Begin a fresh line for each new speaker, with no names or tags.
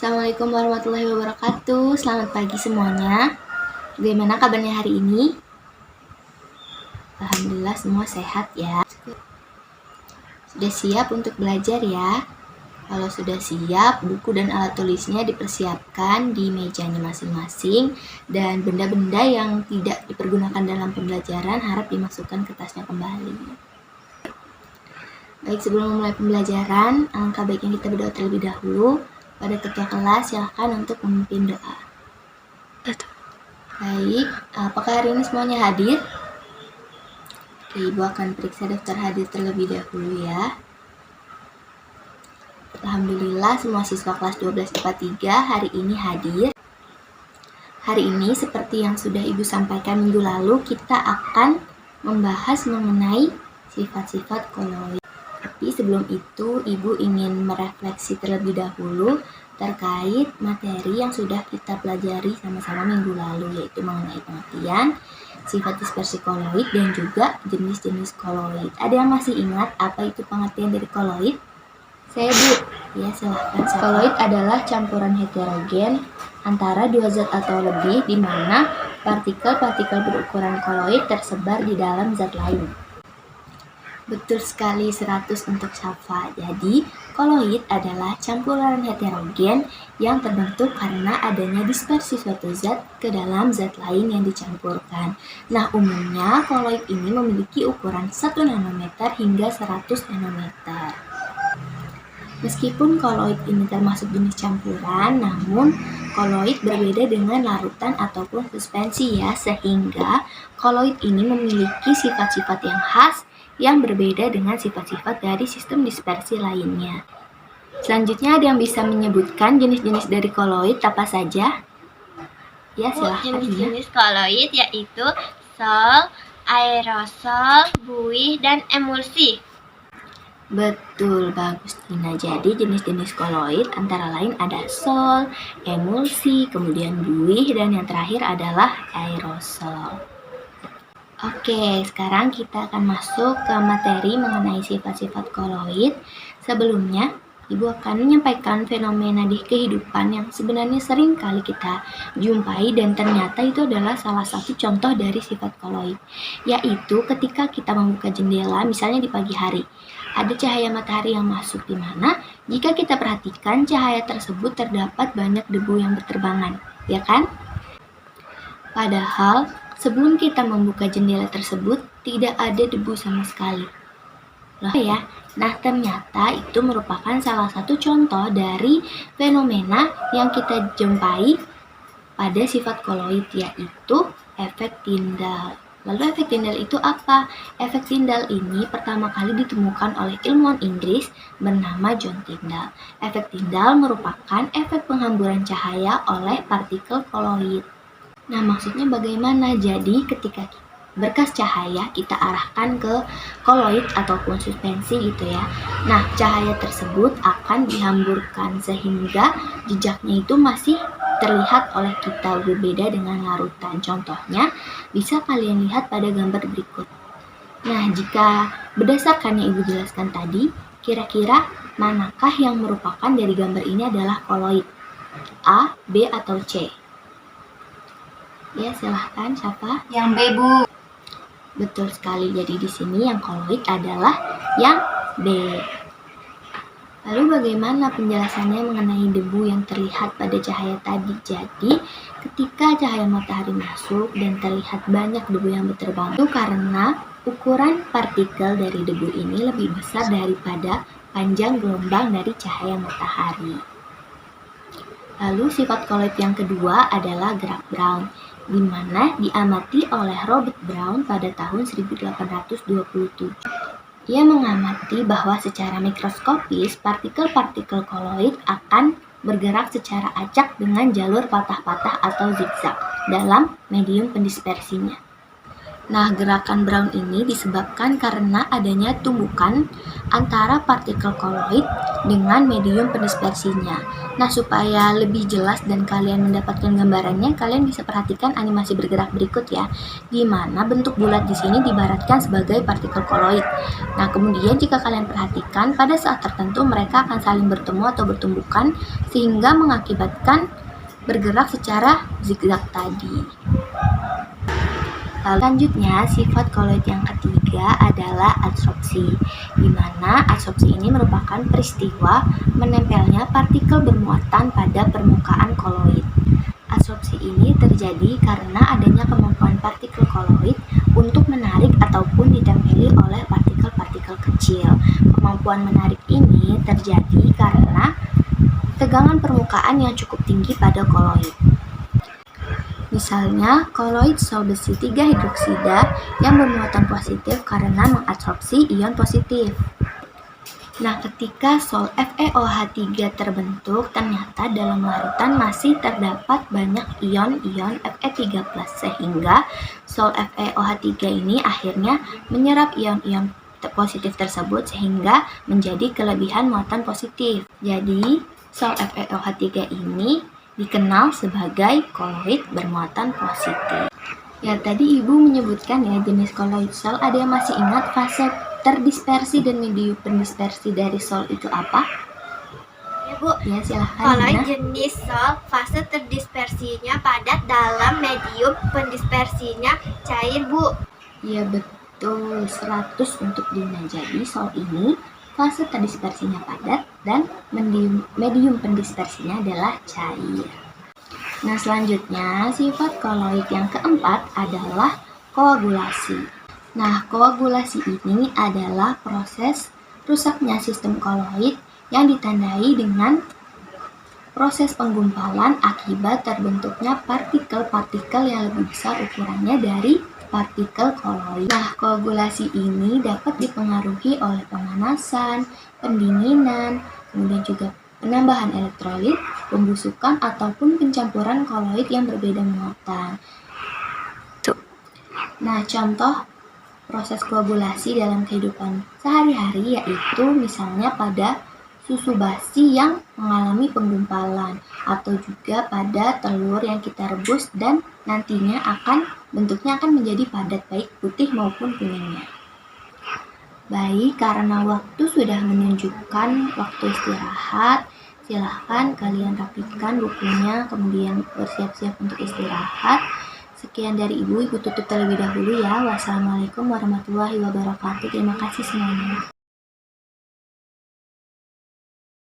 Assalamualaikum warahmatullahi wabarakatuh. Selamat pagi semuanya. Bagaimana kabarnya hari ini? Alhamdulillah semua sehat ya. Sudah siap untuk belajar ya? Kalau sudah siap, buku dan alat tulisnya dipersiapkan di mejanya masing-masing, dan benda-benda yang tidak dipergunakan dalam pembelajaran harap dimasukkan ke tasnya kembali. Baik, sebelum memulai pembelajaran, alangkah baiknya kita berdoa terlebih dahulu. Pada ketua kelas, silakan untuk memimpin doa. Baik, apakah hari ini semuanya hadir? Oke, Ibu akan periksa daftar hadir terlebih dahulu ya. Alhamdulillah semua siswa kelas 12 IPA 3 hari ini hadir. Hari ini seperti yang sudah Ibu sampaikan minggu lalu, kita akan membahas mengenai sifat-sifat koloid. Tapi sebelum itu, Ibu ingin merefleksi terlebih dahulu terkait materi yang sudah kita pelajari sama-sama minggu lalu, yaitu mengenai pengertian, sifat dispersi koloid, dan juga jenis-jenis koloid. Ada yang masih ingat apa itu pengertian dari koloid? Saya, Bu. Ya, silahkan. Koloid adalah campuran heterogen antara dua zat atau lebih, di mana partikel-partikel berukuran koloid tersebar di dalam zat lain. Betul sekali, 100 untuk Syafa. Jadi, koloid adalah campuran heterogen yang terbentuk karena adanya dispersi suatu zat ke dalam zat lain yang dicampurkan. Nah, umumnya koloid ini memiliki ukuran 1 nanometer hingga 100 nanometer. Meskipun koloid ini termasuk jenis campuran, namun koloid berbeda dengan larutan ataupun suspensi ya, sehingga koloid ini memiliki sifat-sifat yang khas yang berbeda dengan sifat-sifat dari sistem dispersi lainnya. Selanjutnya ada yang bisa menyebutkan jenis-jenis dari koloid apa saja? Ya, silahkan.
Jenis-jenis koloid yaitu sol, aerosol, buih, dan emulsi.
Betul, bagus Tina. Jadi jenis-jenis koloid antara lain ada sol, emulsi, kemudian buih, dan yang terakhir adalah aerosol. Oke, sekarang kita akan masuk ke materi mengenai sifat-sifat koloid. Sebelumnya, Ibu akan menyampaikan fenomena di kehidupan yang sebenarnya sering kali kita jumpai dan ternyata itu adalah salah satu contoh dari sifat koloid, yaitu ketika kita membuka jendela, misalnya di pagi hari. Ada cahaya matahari yang masuk, di mana jika kita perhatikan cahaya tersebut terdapat banyak debu yang berterbangan, ya kan? Padahal sebelum kita membuka jendela tersebut tidak ada debu sama sekali. Loh ya, nah ternyata itu merupakan salah satu contoh dari fenomena yang kita jumpai pada sifat koloid, yaitu efek Tyndall. Lalu efek Tyndall itu apa? Efek Tyndall ini pertama kali ditemukan oleh ilmuwan Inggris bernama John Tyndall. Efek Tyndall merupakan efek penghamburan cahaya oleh partikel koloid. Nah, maksudnya bagaimana? Jadi ketika berkas cahaya kita arahkan ke koloid ataupun suspensi gitu ya. Nah, cahaya tersebut akan dihamburkan sehingga jejaknya itu masih terlihat oleh kita, berbeda dengan larutan. Contohnya bisa kalian lihat pada gambar berikut. Nah, jika berdasarkan yang Ibu jelaskan tadi, kira-kira manakah yang merupakan dari gambar ini adalah koloid? A, B, atau C? Ya, silahkan, siapa?
Yang B, Bu.
Betul sekali. Jadi di sini yang koloid adalah yang B. Lalu bagaimana penjelasannya mengenai debu yang terlihat pada cahaya tadi? Jadi ketika cahaya matahari masuk dan terlihat banyak debu yang berterbangan, itu karena ukuran partikel dari debu ini lebih besar daripada panjang gelombang dari cahaya matahari. Lalu sifat koloid yang kedua adalah gerak Brown, di mana diamati oleh Robert Brown pada tahun 1827. Ia mengamati bahwa secara mikroskopis partikel-partikel koloid akan bergerak secara acak dengan jalur patah-patah atau zigzag dalam medium pendispersinya. Nah, gerakan brown ini disebabkan karena adanya tumbukan antara partikel koloid dengan medium pendispersinya. Nah, supaya lebih jelas dan kalian mendapatkan gambarannya, kalian bisa perhatikan animasi bergerak berikut ya, di mana bentuk bulat di sini diibaratkan sebagai partikel koloid. Nah, kemudian jika kalian perhatikan, pada saat tertentu mereka akan saling bertemu atau bertumbukan sehingga mengakibatkan bergerak secara zigzag tadi. Lalu selanjutnya, sifat koloid yang ketiga adalah adsorpsi, di mana adsorpsi ini merupakan peristiwa menempelnya partikel bermuatan pada permukaan koloid. Adsorpsi ini terjadi karena adanya kemampuan partikel koloid untuk menarik ataupun ditempeli oleh partikel-partikel kecil. Kemampuan menarik ini terjadi karena tegangan permukaan yang cukup tinggi pada koloid. Misalnya, koloid sol besi 3 hidroksida yang bermuatan positif karena mengadsorpsi ion positif. Nah, ketika sol FeOH3 terbentuk, ternyata dalam larutan masih terdapat banyak ion-ion Fe3+, sehingga sol FeOH3 ini akhirnya menyerap ion-ion positif tersebut sehingga menjadi kelebihan muatan positif. Jadi, sol FeOH3 ini dikenal sebagai koloid bermuatan positif. Ya, tadi Ibu menyebutkan ya jenis koloid sol. Ada yang masih ingat fase terdispersi dan medium pendispersi dari sol itu apa?
Ya Bu,
Ya, silahkan.
kalau jenis sol, fase terdispersinya padat, dalam medium pendispersinya cair Bu.
Ya, betul, 100 untuk Dina. Jadi sol ini fase terdispersinya padat dan medium pendispersinya adalah cair. Nah, selanjutnya sifat koloid yang keempat adalah koagulasi. Nah, koagulasi ini adalah proses rusaknya sistem koloid yang ditandai dengan proses penggumpalan akibat terbentuknya partikel-partikel yang lebih besar ukurannya dari partikel koloid. Nah, koagulasi ini dapat dipengaruhi oleh pemanasan, pendinginan, kemudian juga penambahan elektrolit, pembusukan, ataupun pencampuran koloid yang berbeda muatan. Nah, contoh proses koagulasi dalam kehidupan sehari-hari yaitu misalnya pada susu basi yang mengalami penggumpalan, atau juga pada telur yang kita rebus dan nantinya bentuknya akan menjadi padat baik putih maupun kuningnya. Baik, karena waktu sudah menunjukkan waktu istirahat, silahkan kalian rapikan bukunya, kemudian bersiap-siap untuk istirahat. Sekian dari Ibu tutup terlebih dahulu ya. Wassalamualaikum warahmatullahi wabarakatuh. Terima kasih semuanya.